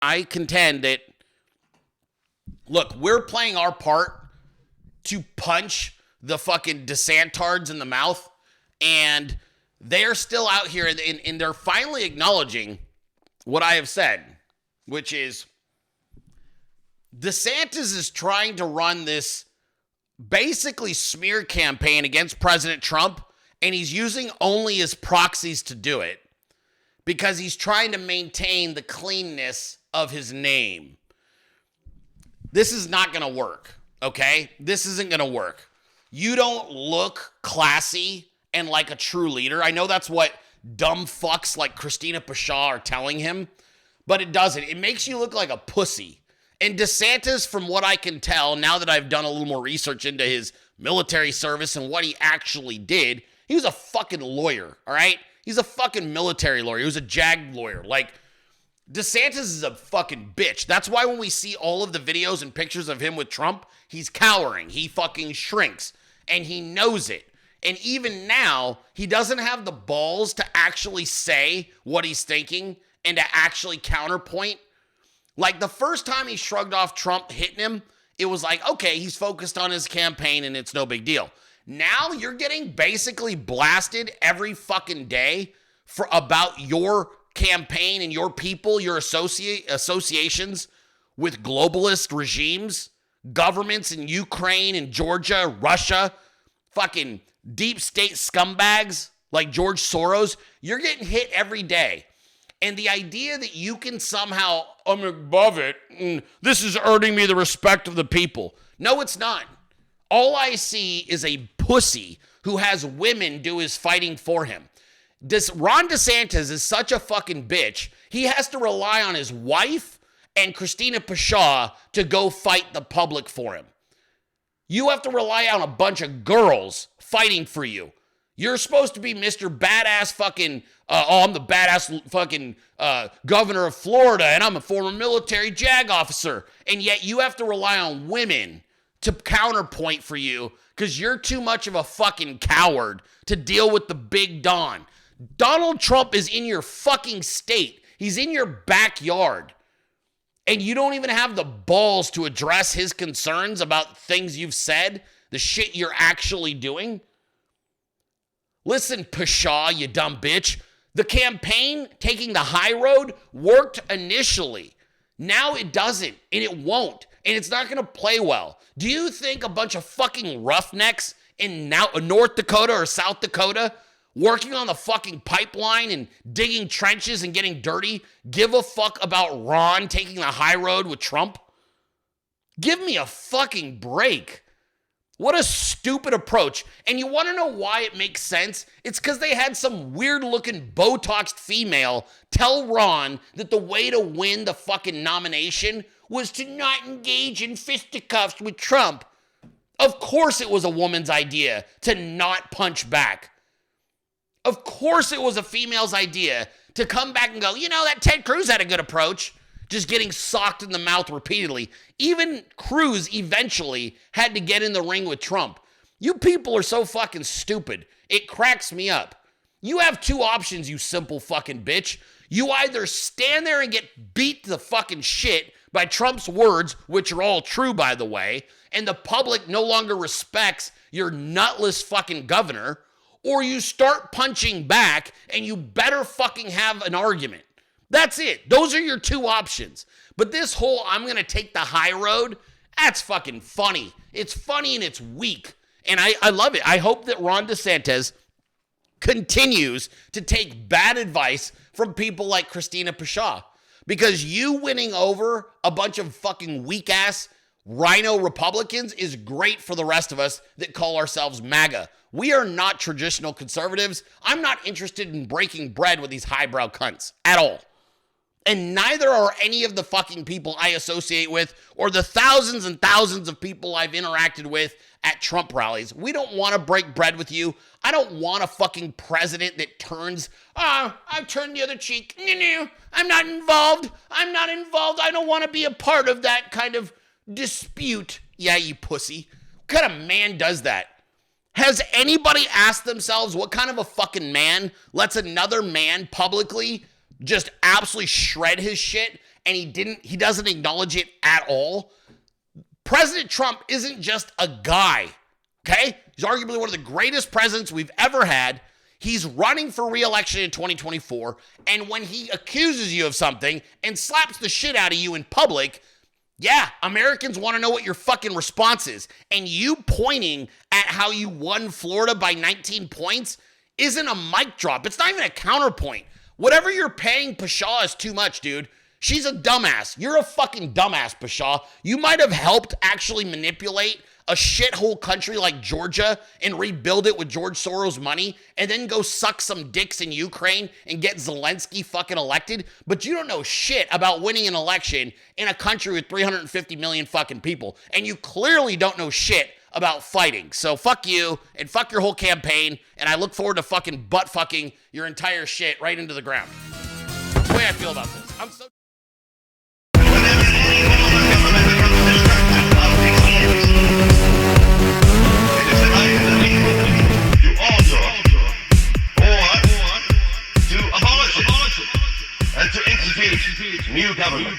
I contend that, look, we're playing our part to punch the fucking DeSantards in the mouth, and they're still out here, and they're finally acknowledging what I have said, which is DeSantis is trying to run this basically smear campaign against President Trump, and he's using only his proxies to do it because he's trying to maintain the cleanness of his name. This is not going to work, okay? This isn't going to work. You don't look classy and like a true leader. I know that's what dumb fucks like Christina Pashaw are telling him, but it doesn't. It makes you look like a pussy. And DeSantis, from what I can tell, now that I've done a little more research into his military service and what he actually did, he was a fucking lawyer, all right? He's a fucking military lawyer. He was a JAG lawyer. Like, DeSantis is a fucking bitch. That's why when we see all of the videos and pictures of him with Trump, he's cowering. He fucking shrinks. And he knows it. And even now, he doesn't have the balls to actually say what he's thinking and to actually counterpoint. Like, the first time he shrugged off Trump hitting him, it was like, okay, he's focused on his campaign and it's no big deal. Now you're getting basically blasted every fucking day for about your campaign and your people, your associations with globalist regimes, governments in Ukraine and Georgia, Russia, fucking deep state scumbags like George Soros. You're getting hit every day. And the idea that you can somehow, I'm above it, and this is earning me the respect of the people. No, it's not. All I see is a pussy who has women do his fighting for him. Ron DeSantis is such a fucking bitch. He has to rely on his wife and Christina Pashaw to go fight the public for him. You have to rely on a bunch of girls fighting for you. You're supposed to be Mr. Badass fucking, I'm the badass fucking governor of Florida, and I'm a former military JAG officer. And yet you have to rely on women to counterpoint for you because you're too much of a fucking coward to deal with the big Don. Donald Trump is in your fucking state. He's in your backyard. And you don't even have the balls to address his concerns about things you've said, the shit you're actually doing. Listen, Pashaw, you dumb bitch. The campaign taking the high road worked initially. Now it doesn't, and it won't, and it's not going to play well. Do you think a bunch of fucking roughnecks in North Dakota or South Dakota working on the fucking pipeline and digging trenches and getting dirty give a fuck about Ron taking the high road with Trump? Give me a fucking break. What a stupid approach. And you want to know why it makes sense? It's because they had some weird-looking Botoxed female tell Ron that the way to win the fucking nomination was to not engage in fisticuffs with Trump. Of course it was a woman's idea to not punch back. Of course it was a female's idea to come back and go, you know, that Ted Cruz had a good approach. Just getting socked in the mouth repeatedly. Even Cruz eventually had to get in the ring with Trump. You people are so fucking stupid. It cracks me up. You have two options, you simple fucking bitch. You either stand there and get beat to the fucking shit by Trump's words, which are all true, by the way, and the public no longer respects your nutless fucking governor, or you start punching back and you better fucking have an argument. That's it. Those are your two options. But this whole I'm going to take the high road, that's fucking funny. It's funny and it's weak. And I love it. I hope that Ron DeSantis continues to take bad advice from people like Christina Pashaw. Because you winning over a bunch of fucking weak-ass rhino Republicans is great for the rest of us that call ourselves MAGA. We are not traditional conservatives. I'm not interested in breaking bread with these highbrow cunts at all. And neither are any of the fucking people I associate with or the thousands and thousands of people I've interacted with at Trump rallies. We don't want to break bread with you. I don't want a fucking president that turns, I've turned the other cheek. No, I'm not involved. I don't want to be a part of that kind of dispute. Yeah, you pussy. What kind of man does that? Has anybody asked themselves what kind of a fucking man lets another man publicly just absolutely shred his shit and he doesn't acknowledge it at all. President Trump isn't just a guy, okay? He's arguably one of the greatest presidents we've ever had. He's running for re-election in 2024, and when he accuses you of something and slaps the shit out of you in public, yeah, Americans want to know what your fucking response is. And you pointing at how you won Florida by 19 points isn't a mic drop. It's not even a counterpoint. Whatever you're paying Pshaw is too much, dude. She's a dumbass. You're a fucking dumbass, Pshaw. You might have helped actually manipulate a shithole country like Georgia and rebuild it with George Soros money and then go suck some dicks in Ukraine and get Zelensky fucking elected. But you don't know shit about winning an election in a country with 350 million fucking people. And you clearly don't know shit about fighting. So fuck you and fuck your whole campaign. And I look forward to fucking butt fucking your entire shit right into the ground. That's the way I feel about this. I'm so... And to institute new government.